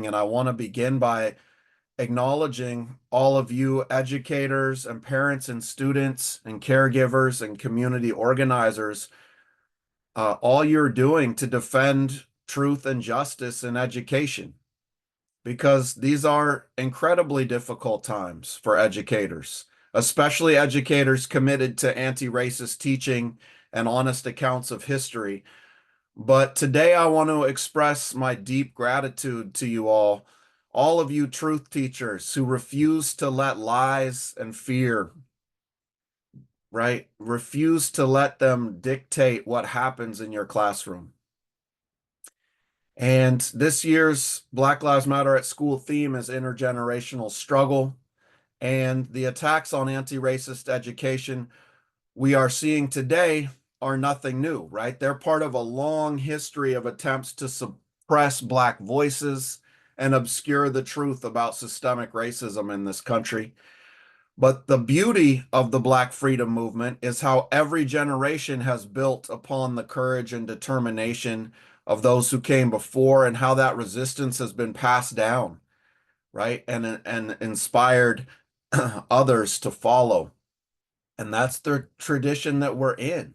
And I want to begin by acknowledging all of you educators and parents and students and caregivers and community organizers, all you're doing to defend truth and justice in education, because these are incredibly difficult times for educators, especially educators committed to anti-racist teaching and honest accounts of history. But today I want to express my deep gratitude to you all of you truth teachers who refuse to let lies and fear, right? Refuse to let them dictate what happens in your classroom. And this year's Black Lives Matter at School theme is intergenerational struggle. And the attacks on anti-racist education we are seeing today are nothing new, right? They're part of a long history of attempts to suppress Black voices and obscure the truth about systemic racism in this country. But the beauty of the Black freedom movement is how every generation has built upon the courage and determination of those who came before, and how that resistance has been passed down, right? And inspired others to follow. And that's the tradition that we're in.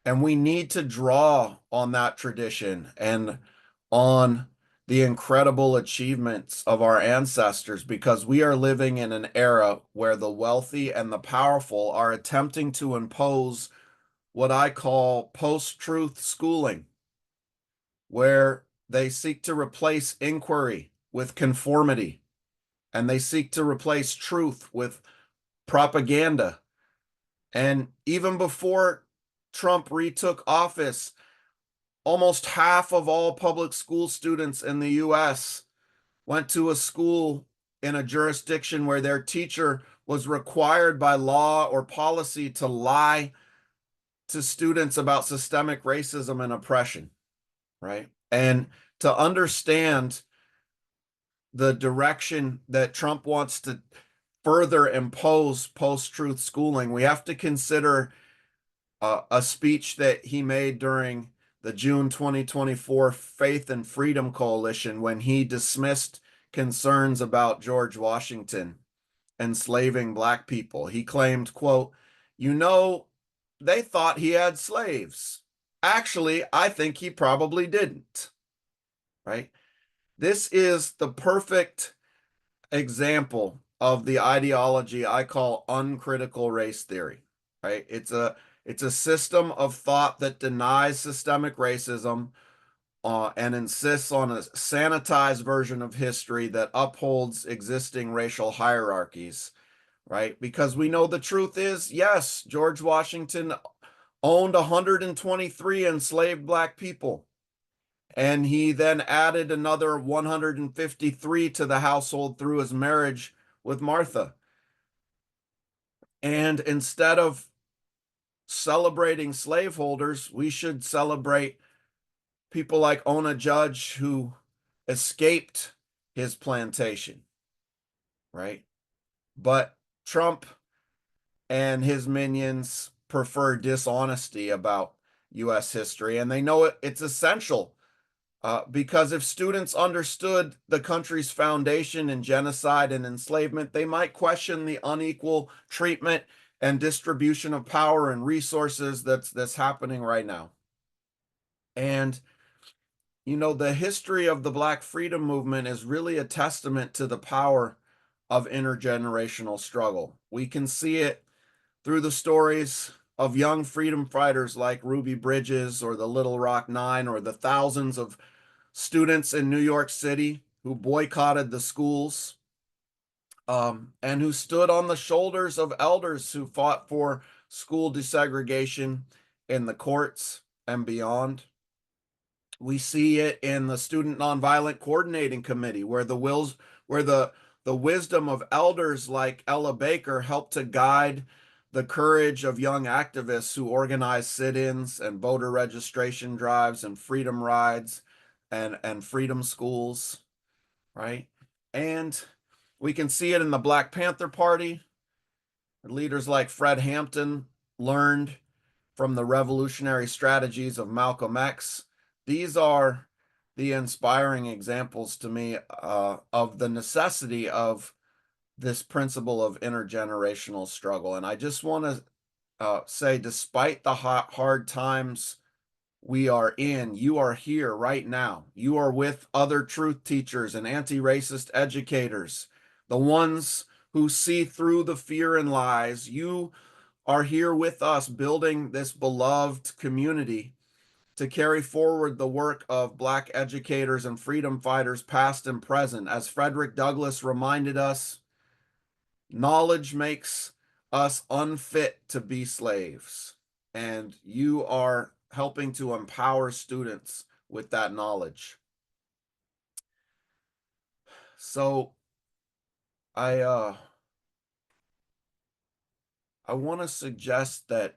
And we need to draw on that tradition and on the incredible achievements of our ancestors, because we are living in an era where the wealthy and the powerful are attempting to impose what I call post-truth schooling, where they seek to replace inquiry with conformity, and they seek to replace truth with propaganda. And even before Trump retook office, almost half of all public school students in the US went to a school in a jurisdiction where their teacher was required by law or policy to lie to students about systemic racism and oppression, right? And to understand the direction that Trump wants to further impose post-truth schooling, we have to consider a speech that he made during the June 2024 Faith and Freedom Coalition, when he dismissed concerns about George Washington enslaving Black people. He claimed, quote, "You know, they thought he had slaves. Actually, I think he probably didn't," right? This is the perfect example of the ideology I call uncritical race theory, right? It's a system of thought that denies systemic racism, and insists on a sanitized version of history that upholds existing racial hierarchies, right? Because we know the truth is, yes, George Washington owned 123 enslaved Black people, and he then added another 153 to the household through his marriage with Martha. And instead of celebrating slaveholders, we should celebrate people like Ona Judge, who escaped his plantation, right? But Trump and his minions prefer dishonesty about U.S. history, and they know it's essential, because if students understood the country's foundation in genocide and enslavement, they might question the unequal treatment and distribution of power and resources that's happening right now. And the history of the Black freedom movement is really a testament to the power of intergenerational struggle. We can see it through the stories of young freedom fighters like Ruby Bridges or the Little Rock Nine, or the thousands of students in New York City who boycotted the schools, and who stood on the shoulders of elders who fought for school desegregation in the courts and beyond. We see it in the Student Nonviolent Coordinating Committee, where the wisdom of elders like Ella Baker helped to guide the courage of young activists who organized sit-ins and voter registration drives and freedom rides and freedom schools, right? And we can see it in the Black Panther Party. Leaders like Fred Hampton learned from the revolutionary strategies of Malcolm X. These are the inspiring examples to me of the necessity of this principle of intergenerational struggle. And I just want to say, despite the hard times we are in, you are here right now. You are with other truth teachers and anti-racist educators, the ones who see through the fear and lies. You are here with us building this beloved community to carry forward the work of Black educators and freedom fighters past and present. As Frederick Douglass reminded us, knowledge makes us unfit to be slaves. And you are helping to empower students with that knowledge. So I want to suggest that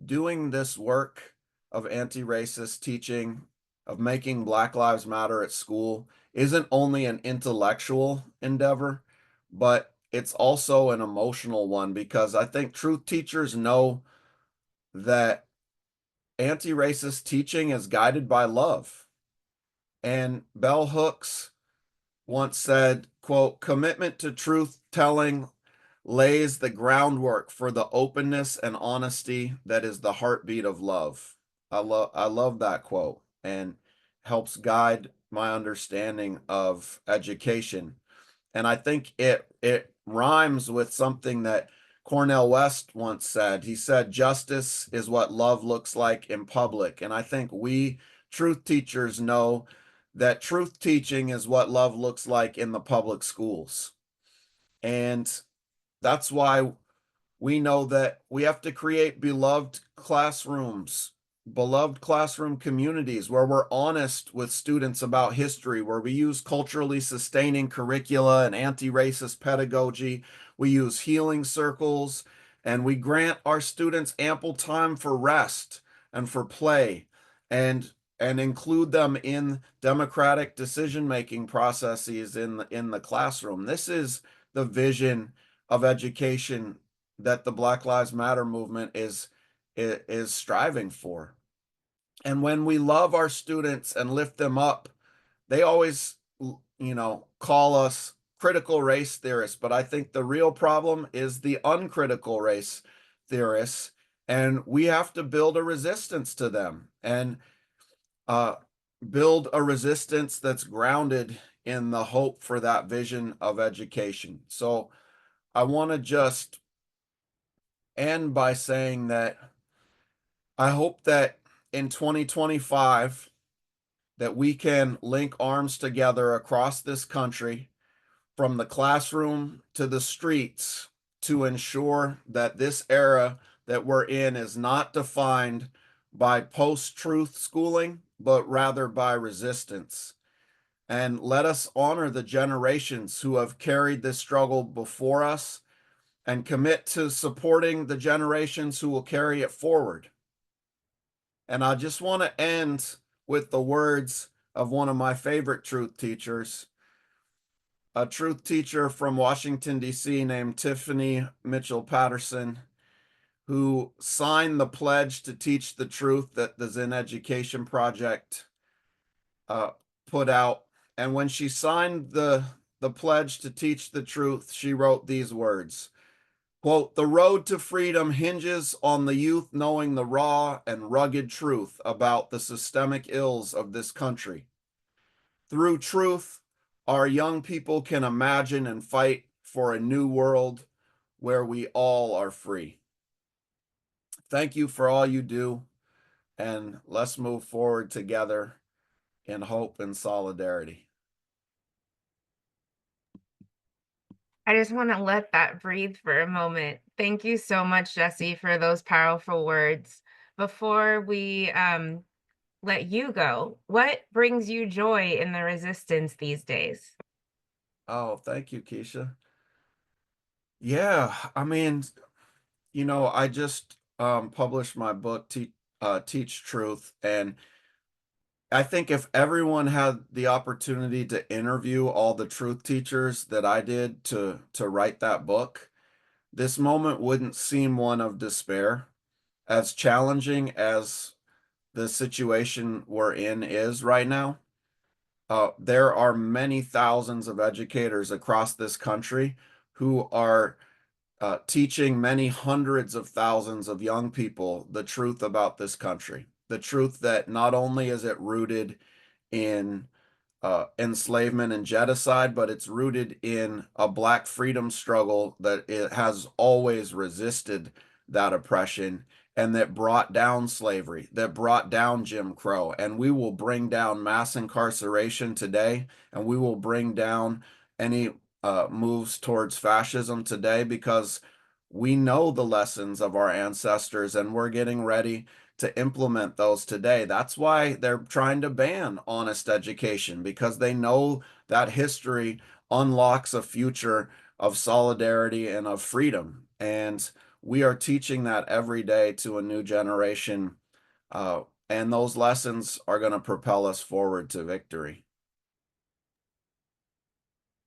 doing this work of anti-racist teaching, of making Black Lives Matter at school, isn't only an intellectual endeavor, but it's also an emotional one, because I think truth teachers know that anti-racist teaching is guided by love. And Bell Hooks once said, quote, "Commitment to truth telling lays the groundwork for the openness and honesty that is the heartbeat of love." I love that quote, and helps guide my understanding of education. And I think it rhymes with something that Cornel West once said. He said, "Justice is what love looks like in public." And I think we truth teachers know that truth teaching is what love looks like in the public schools. And that's why we know that we have to create beloved classrooms, beloved classroom communities where we're honest with students about history, where we use culturally sustaining curricula and anti-racist pedagogy. We use healing circles, and we grant our students ample time for rest and for play, and include them in democratic decision-making processes in the classroom. This is the vision of education that the Black Lives Matter movement is striving for. And when we love our students and lift them up, they always, call us critical race theorists. But I think the real problem is the uncritical race theorists, and we have to build a resistance to them, and uh, build a resistance that's grounded in the hope for that vision of education. So I want to just end by saying that I hope that in 2025 that we can link arms together across this country, from the classroom to the streets, to ensure that this era that we're in is not defined by post-truth schooling, but rather by resistance. And let us honor the generations who have carried this struggle before us, and commit to supporting the generations who will carry it forward. And I just want to end with the words of one of my favorite truth teachers, a truth teacher from Washington, D.C. named Tiffany Mitchell Patterson, who signed the pledge to teach the truth that the Zen Education Project put out. And when she signed the pledge to teach the truth, she wrote these words. Quote, "The road to freedom hinges on the youth knowing the raw and rugged truth about the systemic ills of this country. Through truth, our young people can imagine and fight for a new world where we all are free." Thank you for all you do, and let's move forward together in hope and solidarity. I just want to let that breathe for a moment. Thank you so much, Jesse, for those powerful words. Before we let you go, what brings you joy in the resistance these days? Oh, thank you, Keisha. Yeah, I mean, I just published my book, Teach Truth, and I think if everyone had the opportunity to interview all the truth teachers that I did to write that book, this moment wouldn't seem one of despair. As challenging as the situation we're in is right now, there are many thousands of educators across this country who are teaching many hundreds of thousands of young people the truth about this country. The truth that not only is it rooted in enslavement and genocide, but it's rooted in a Black freedom struggle that it has always resisted that oppression and that brought down slavery, that brought down Jim Crow. And we will bring down mass incarceration today, and we will bring down any moves towards fascism today because we know the lessons of our ancestors and we're getting ready to implement those today. That's why they're trying to ban honest education, because they know that history unlocks a future of solidarity and of freedom. And we are teaching that every day to a new generation. And those lessons are going to propel us forward to victory.